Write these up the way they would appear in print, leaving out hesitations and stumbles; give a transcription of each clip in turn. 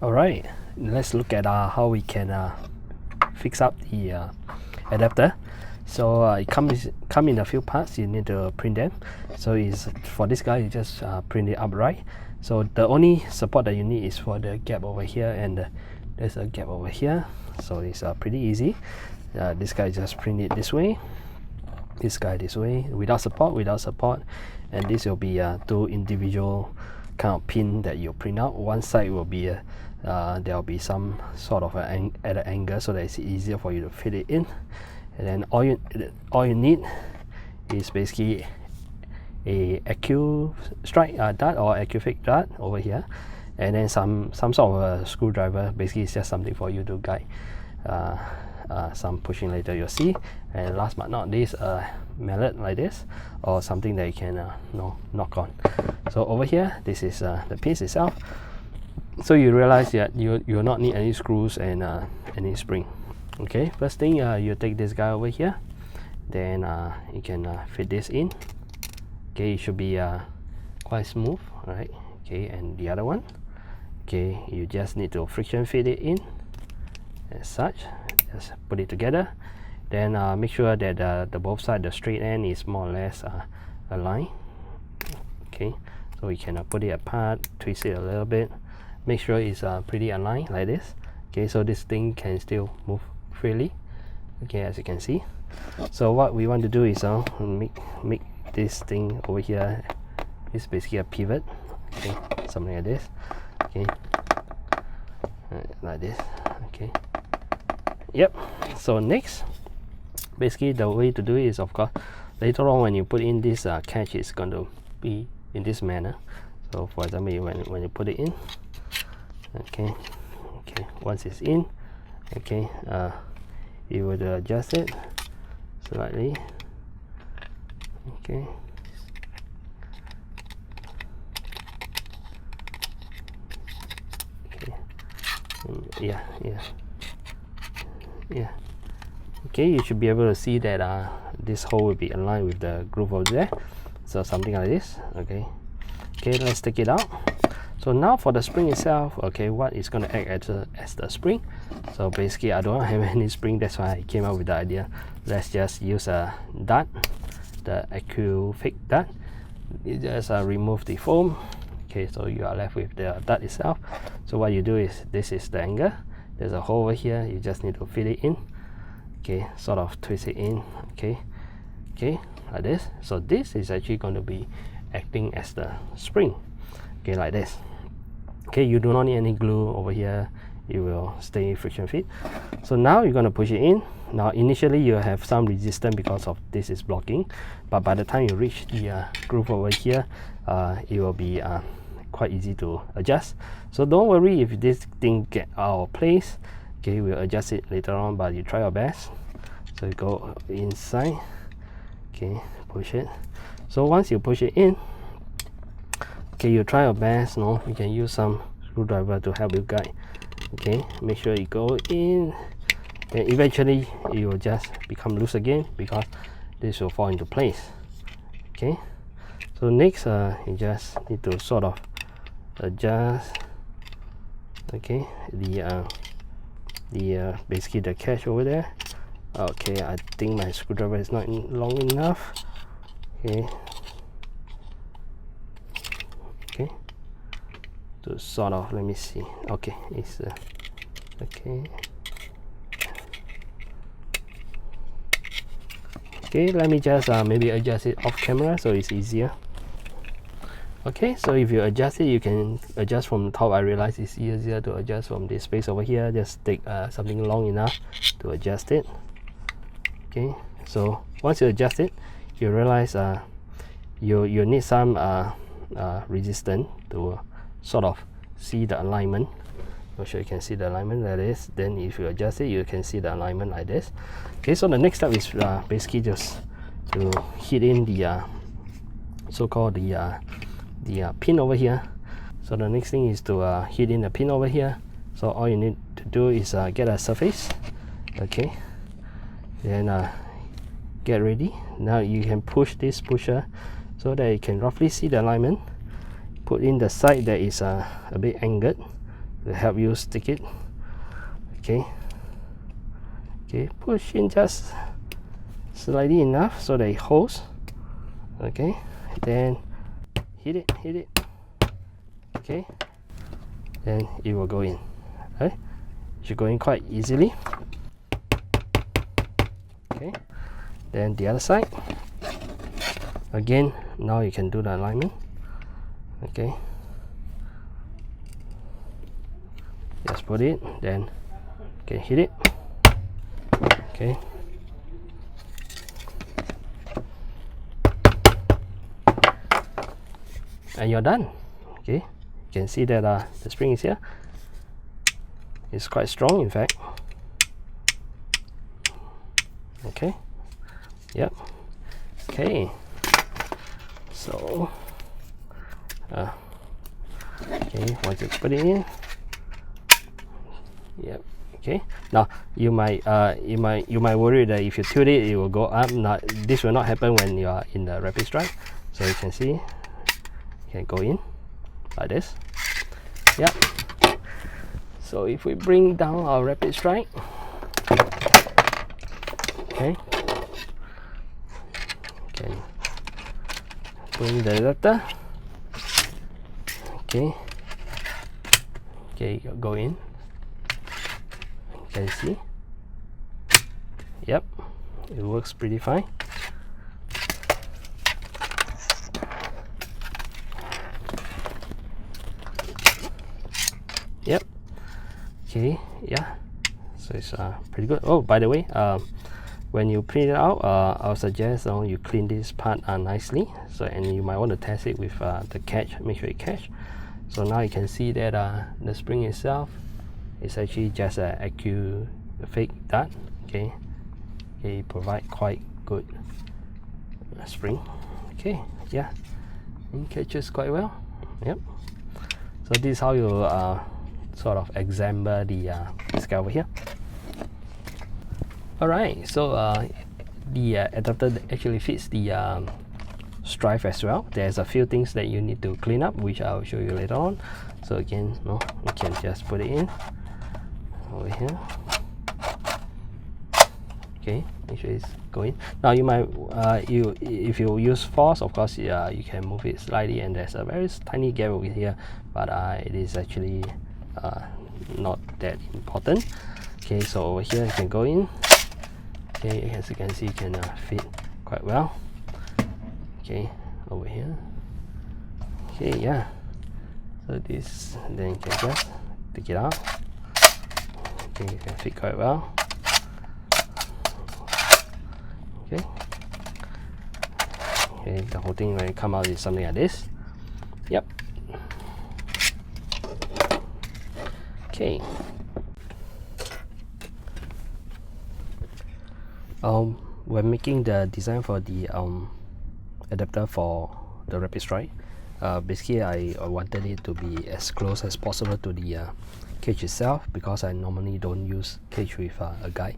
Alright, let's look at how we can fix up the adapter. So it comes in a few parts. You need to print them. So is for this guy, you just print it upright. So the only support that you need is for the gap over here, and there's a gap over here. So it's pretty easy. This guy just print it this way, this guy this way, without support, and this will be two individual kind of pin that you print out. One side will be there will be some sort of at an angle, so that it's easier for you to fit it in. And then all you need is basically a Strike dart or Acufix dart over here, and then some sort of a screwdriver. Basically it's just something for you to guide some pushing later, you'll see. And last but not least, a mallet like this, or something that you can knock on. So over here, this is the piece itself. So you realize that you will not need any screws and any spring. Okay, first thing, you take this guy over here, then you can fit this in. Okay, it should be quite smooth, right? Okay, and the other one, okay, you just need to friction fit it in as such. Just put it together, then make sure that the both sides, the straight end is more or less aligned. Okay, so we can put it apart, twist it a little bit, make sure it's pretty aligned like this. Okay, so this thing can still move freely, okay, as you can see. So what we want to do is make this thing over here is basically a pivot. Okay, something like this. Okay, like this. Okay, yep. So next, basically the way to do it is, of course, later on when you put in this catch, it's going to be in this manner. So for example, when you put it in, okay, once it's in, okay, you would adjust it slightly. Okay, yeah. Okay, you should be able to see that this hole will be aligned with the groove over there. So something like this. Okay, let's take it out. So now for the spring itself, okay, what is going to act as the spring? So basically I don't have any spring, that's why I came up with the idea. Let's just use a dart, the Acufix dart. You just remove the foam. Okay, so you are left with the dart itself. So what you do is, this is the angle, there's a hole over here, you just need to fit it in. Okay, sort of twist it in. Okay, like this. So this is actually going to be acting as the spring. Okay, like this. Okay, you do not need any glue over here, you will stay friction fit. So now you're going to push it in. Now initially you have some resistance because of this is blocking, but by the time you reach the groove over here, it will be quite easy to adjust. So don't worry if this thing get out of place. Okay, we'll adjust it later on, but you try your best. So you go inside. Okay, push it. So once you push it in, okay, you try your best. No, you can use some screwdriver to help you guide. Okay, make sure you go in, and eventually it will just become loose again because this will fall into place. Okay, so next you just need to sort of adjust, okay, the basically the catch over there. Okay, I think my screwdriver is not long enough. Okay, to sort of, let me see. Okay, it's okay. Okay, let me just maybe adjust it off camera so it's easier. Okay, so if you adjust it, you can adjust from the top. I realize it's easier to adjust from this space over here. Just take something long enough to adjust it. Okay, so once you adjust it, you realize you need some resistance to sort of see the alignment. Not sure you can see the alignment like this. Then if you adjust it, you can see the alignment like this. Okay, so the next step is basically just to hit in the so-called the pin over here. So the next thing is to hit in the pin over here. So all you need to do is get a surface. Okay, then get ready. Now you can push this pusher so that you can roughly see the alignment. Put in the side that is a bit angled. to help you stick it. Okay, push in just slightly enough so that it holds. Okay, then hit it. Okay, then it will go in. Right, it should go in quite easily. Okay, then the other side again. Now you can do the alignment. Okay, just put it, then hit it. Okay, and you're done. Okay, you can see that the spring is here. It's quite strong, in fact. Okay, yep. Okay, so okay, once you put it in, yep. Okay, now you might worry that if you tilt it, it will go up. Not, this will not happen when you are in the Rapidstrike. So you can see, you can go in like this. Yep. So if we bring down our Rapidstrike, okay, can bring the adapter. Okay, go in. You can see, yep, it works pretty fine. Yep. Okay, yeah, so it's pretty good. Oh, by the way, when you print it out, I'll suggest you clean this part nicely. So, and you might want to test it with the catch. Make sure it catch. So now you can see that the spring itself is actually just a fake dart. Okay, provide quite good spring. Okay, yeah, it catches quite well. Yep. So this is how you sort of assemble this guy over here. Alright, so the adapter actually fits the Stryfe as well. There's a few things that you need to clean up, which I'll show you later on. So again, you can just put it in over here. Okay, make sure it's going. Now you might if you use force, of course, you can move it slightly, and there's a very tiny gap over here, but it is actually not that important. Okay, so over here you can go in. Okay, as you can see, you can fit quite well. Okay, over here. Okay, yeah. So this, then you can just take it out. Okay, you can fit quite well. Okay. Okay, the whole thing when it come out is something like this. Yep. Okay. When making the design for the adapter for the Rapidstrike, basically I wanted it to be as close as possible to the cage itself, because I normally don't use cage with a guide,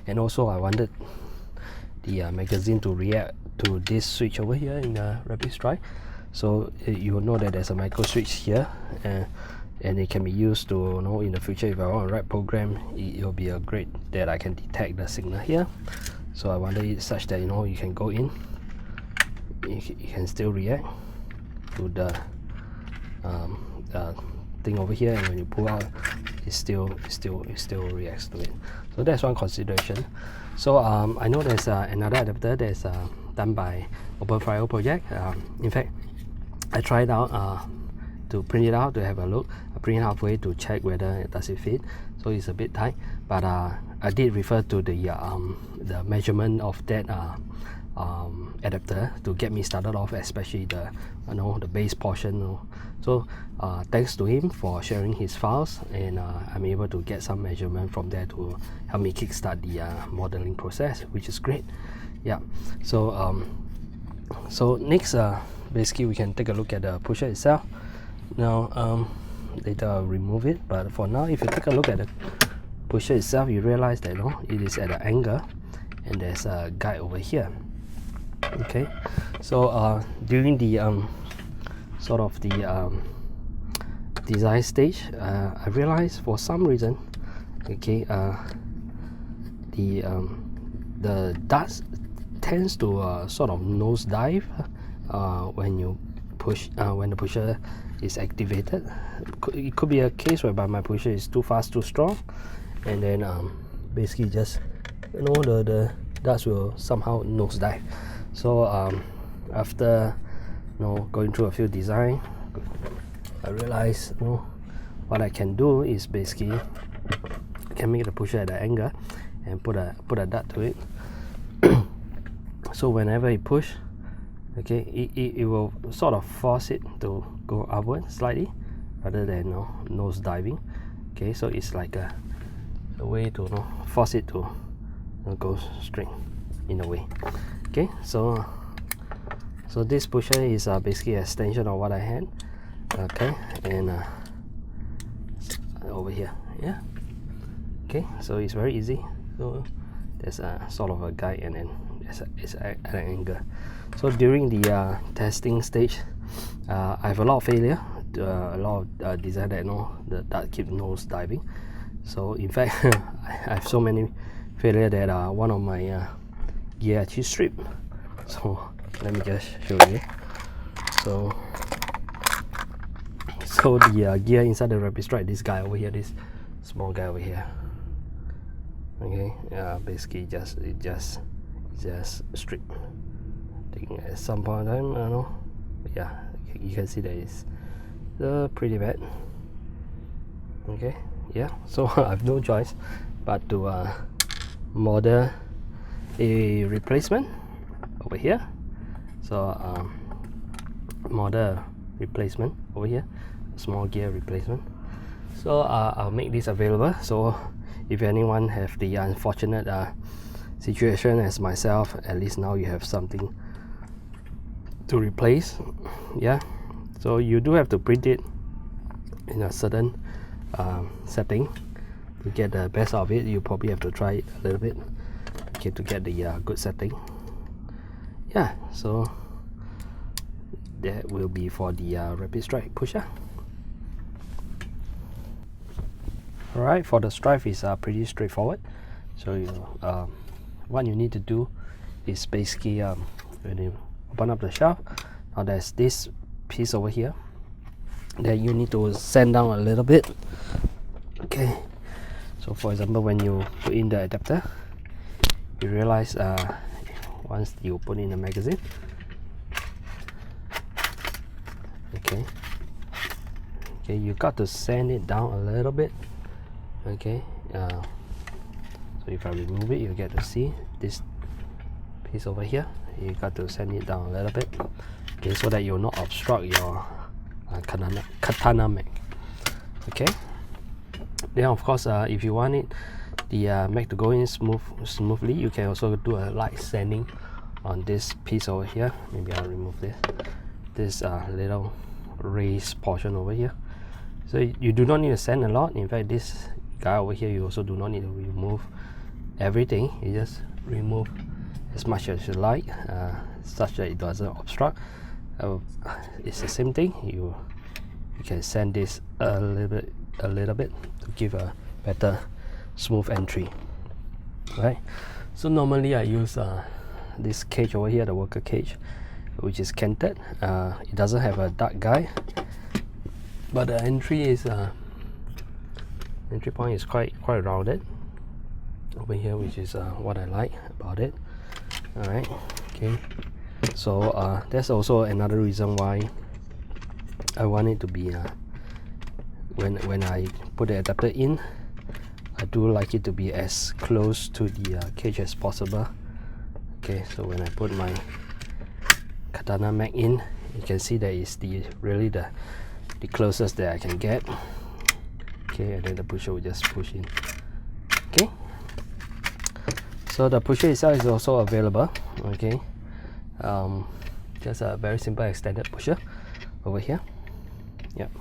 and also I wanted the magazine to react to this switch over here in the Rapidstrike. So you will know that there's a micro switch here, and it can be used to, in the future, if I want to write program, it will be a great that I can detect the signal here. So I wanted it such that you can go in, you can still react to the thing over here, and when you pull out, it still reacts to it. So that's one consideration. So I know there's another adapter that's done by OpenFlyo project. In fact, I tried out to print it out to have a look. I print halfway to check whether it does fit. So it's a bit tight, but I did refer to the measurement of that adapter to get me started off, especially the the base portion. So thanks to him for sharing his files, and I'm able to get some measurement from there to help me kickstart the modeling process, which is great. Yeah. So so next, basically we can take a look at the pusher itself. Now later I'll remove it, but for now, if you take a look at the pusher itself, you realize that it is at an angle, and there's a guide over here. Okay, so during the sort of the design stage, I realized for some reason, okay, the darts tends to sort of nosedive when you push, when the pusher is activated. It could be a case whereby my pusher is too fast, too strong, and then basically just, you know, the darts will somehow nosedive. So after, you know, going through a few design, I realized, you know, what I can do is basically I can make the pusher at an angle and put a dart to it. So whenever you push, okay, it will sort of force it to go upward slightly rather than, you know, nose diving. Okay, so it's like a way to, you know, force it to, you know, go straight in a way. Okay, so this pusher is basically an extension of what I had. Okay, and over here, yeah. Okay, so it's very easy. So there's a sort of a guide, and then it's at an angle. So during the testing stage, I have a lot of failure, a lot of design that, you know, that keep nose diving. So in fact, I have so many failure that one of my gear actually stripped. So let me just show you. So the gear inside the Rapidstrike, this guy over here, this small guy over here, okay, basically it just stripped. At some point in time, I don't know, yeah, you can see that it's pretty bad. Okay, yeah, so I have no choice but to model a replacement over here. So model replacement over here, small gear replacement. So I'll make this available. So if anyone have the unfortunate situation as myself, at least now you have something to replace. Yeah, so you do have to print it in a certain setting to get the best of it. You probably have to try it a little bit, okay, to get the good setting. Yeah, so that will be for the Rapidstrike pusher. Alright, for the Stryfe is pretty straightforward. So what you need to do is basically when you open up the shaft, now there's this piece over here that you need to sand down a little bit. Okay, so for example, when you put in the adapter, you realize once you put in the magazine, okay, you got to sand it down a little bit. Okay, so if I remove it, you get to see this piece over here. You got to sand it down a little bit, okay, so that you'll not obstruct your Katana mag. Okay, then of course, if you want it, the mag to go in smoothly, you can also do a light sanding on this piece over here. Maybe I'll remove this little raised portion over here. So you do not need to sand a lot. In fact, this guy over here, you also do not need to remove everything. You just remove as much as you like, such that it doesn't obstruct. It's the same thing. You can sand this a little bit to give a better smooth entry. Right. So normally I use this cage over here, the worker cage, which is canted. It doesn't have a dart guide, but the entry point is quite rounded over here, which is what I like about it. All right, okay. So that's also another reason why I want it to be when I put the adapter in, I do like it to be as close to the cage as possible. Okay, so when I put my Katana mag in, you can see that it's really the closest that I can get. Okay, and then the pusher will just push in. Okay, so the pusher itself is also available. Okay, just a very simple extended pusher over here. Yep.